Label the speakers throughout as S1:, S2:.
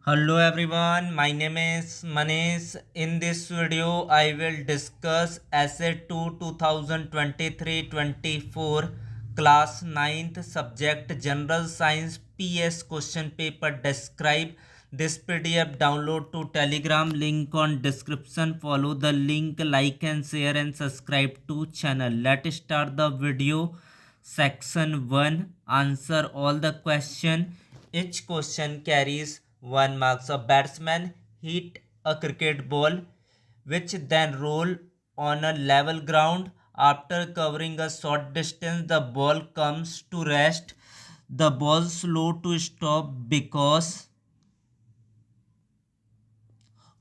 S1: Hello everyone, my name is Manish. In this video, I will discuss Essay 2 2023-24 Class 9th Subject General Science PS Question Paper. Describe this PDF. Download to Telegram, link on description. Follow the link, like and share and subscribe to channel. Let's start the video. Section 1. Answer all the question. Each question carries 1 marks. A batsman hit a cricket ball which then roll on a level ground. After covering a short distance, the ball comes to rest. The ball slow to stop because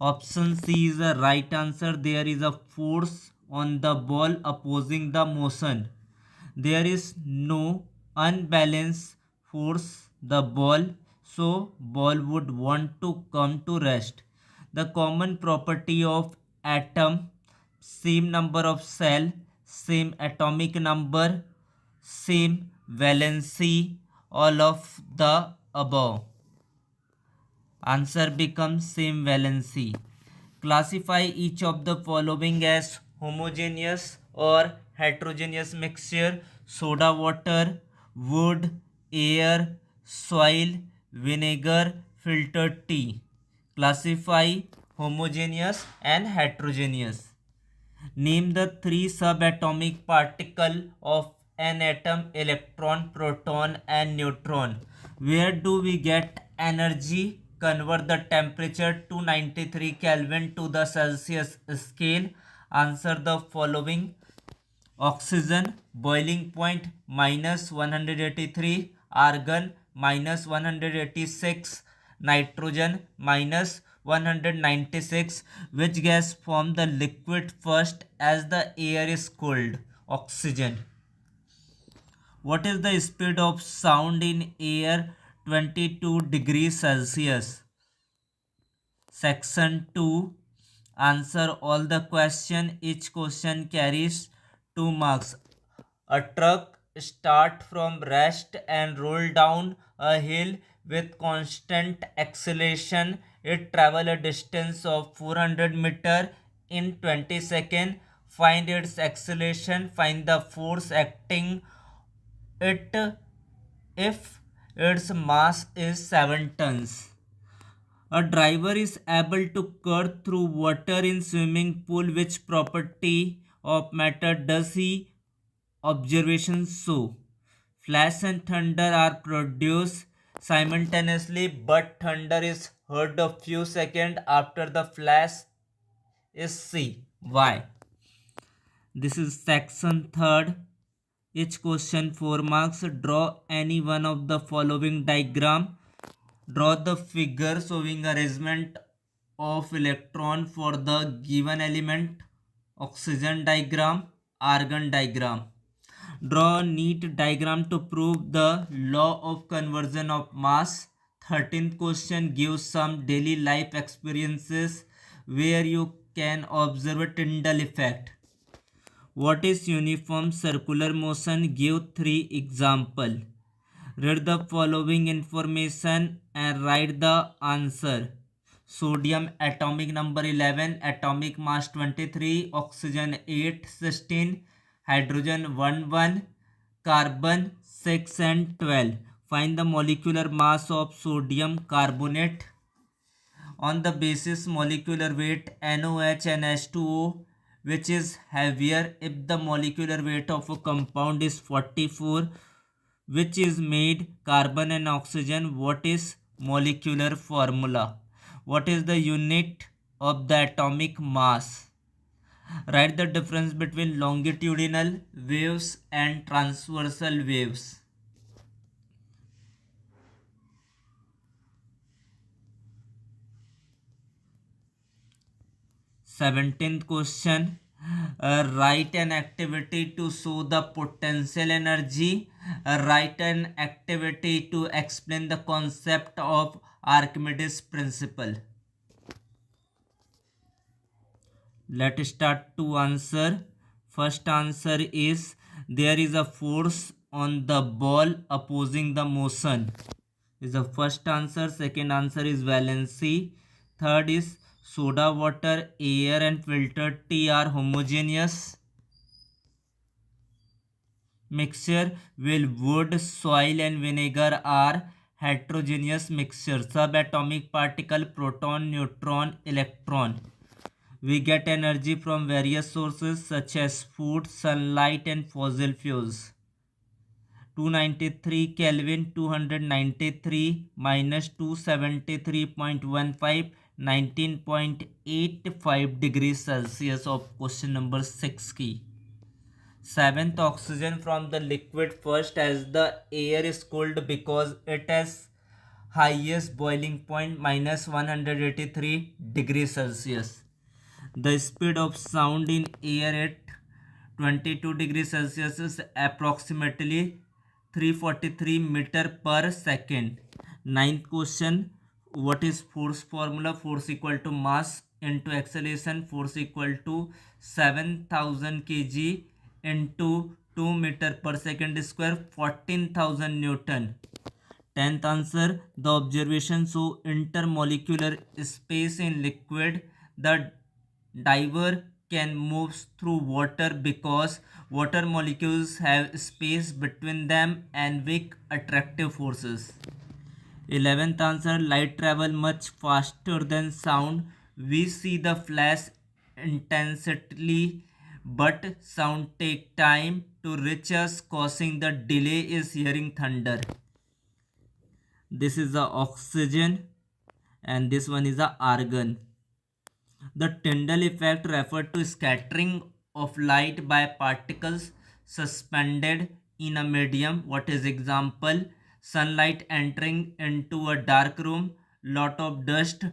S1: option C is the right answer. There is a force on the ball opposing the motion. There is no unbalanced force the ball, so ball would want to come to rest. The common property of atom: same number of cell, same atomic number, same valency, all of the above. Answer becomes same valency. Classify each of the following as homogeneous or heterogeneous mixture: soda water, wood, air, soil, vinegar, filtered tea. Classify homogeneous and heterogeneous. Name the three subatomic particles of an atom: electron, proton, and neutron. Where do we get energy? Convert the temperature to 93 Kelvin to the Celsius scale. Answer the following. Oxygen boiling point -183, argon -186, nitrogen -196. Which gas form the liquid first as the air is cooled? Oxygen. What is the speed of sound in air 22 degrees Celsius? Section 2. Answer all the question. Each question carries 2 marks. A truck start from rest and roll down a hill with constant acceleration. It travel a distance of 400 meter in 20 seconds. Find its acceleration. Find the force acting it if its mass is 7 tons. A driver is able to cut through water in swimming pool. Which property of matter does he observations show? Flash and thunder are produced simultaneously, but thunder is heard a few seconds after the flash is seen. Why? This is section 3rd. Each question 4 marks. Draw any one of the following diagram. Draw the figure showing arrangement of electron for the given element. Oxygen diagram, argon diagram. Draw a neat diagram to prove the law of conversion of mass. 13th question gives some daily life experiences where you can observe a Tyndall effect. What is uniform circular motion? Give 3 examples. Read the following information and write the answer. Sodium atomic number 11, atomic mass 23, oxygen 8, 16, hydrogen 1, 1, carbon 6 and 12. Find the molecular mass of sodium carbonate. On the basis molecular weight NOH and H2O, which is heavier? If the molecular weight of a compound is 44, which is made carbon and oxygen, what is molecular formula? What is the unit of the atomic mass? Write the difference between longitudinal waves and transversal waves. 17th question. Write an activity to show the potential energy. Write an activity to explain the concept of Archimedes principle. Let's start to answer. First answer is there is a force on the ball opposing the motion. is the first answer. Second answer is valency. Third is soda water, air and filtered tea are homogeneous mixture, while wood, soil and vinegar are heterogeneous mixture. Subatomic particle, proton, neutron, electron. We get energy from various sources such as food, sunlight and fossil fuels. 293 Kelvin, 293 minus 273.15, 19.85 degrees Celsius of question number 6 की. Seventh, oxygen from the liquid first as the air is cooled because it has highest boiling point minus 183 degrees Celsius. The speed of sound in air at 22 degrees Celsius is approximately 343 meter per second. Ninth question, what is force formula? Force equal to mass into acceleration. Force equal to 7000 kg into 2 meter per second square, 14,000 Newton. 10th answer, the observation show intermolecular space in liquid. The diver can move through water because water molecules have space between them and weak attractive forces. 11th answer, light travel much faster than sound. We see the flash intensely, but sound take time to reach us, causing the delay is hearing thunder. This is the oxygen and this one is the argon. The Tyndall effect referred to scattering of light by particles suspended in a medium. What is example? Sunlight entering into a dark room, lot of dust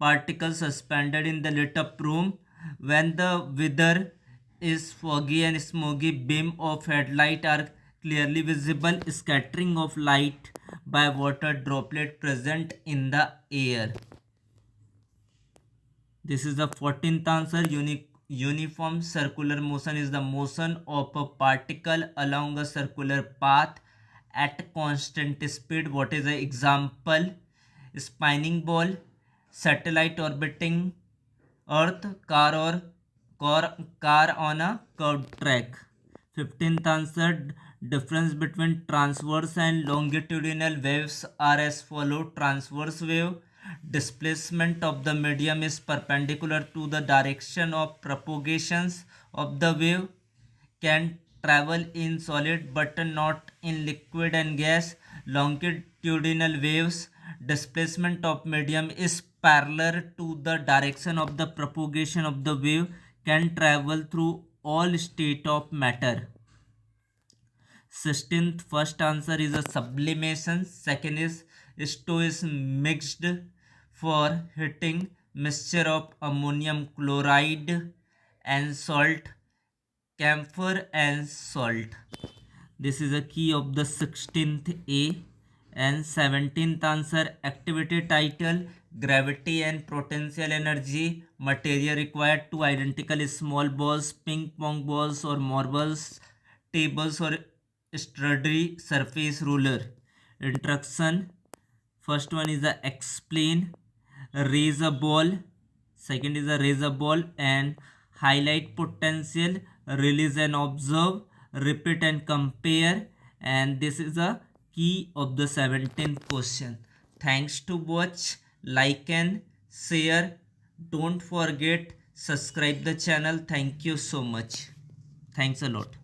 S1: particles suspended in the lit up room. When the weather is foggy and smoky, beam of headlight are clearly visible. Scattering of light by water droplet present in the air. This is the 14th answer. Uniform circular motion is the motion of a particle along a circular path at constant speed. What is the example? Spinning ball, satellite orbiting Earth, car on a curved track. 15th answer. Difference between transverse and longitudinal waves are as follow. Transverse wave, displacement of the medium is perpendicular to the direction of propagations of the wave, can travel in solid but not in liquid and gas. Longitudinal waves, displacement of medium is parallel to the direction of the propagation of the wave, can travel through all state of matter. 16th, first answer is a sublimation. Second is sto is mixed for heating, mixture of ammonium chloride and salt, camphor and salt. This is a key of the 16th A. And 17th answer, activity title, gravity and potential energy, material required to identical small balls, ping pong balls or marbles, tables or sturdy surface ruler. Introduction, first one is the explain, raise a ball, second is a raise a ball and highlight potential, release and observe, repeat and compare, and this is a key of the 17th question. Thanks to watch, like and share. Don't forget subscribe the channel. Thank you so much. Thanks a lot.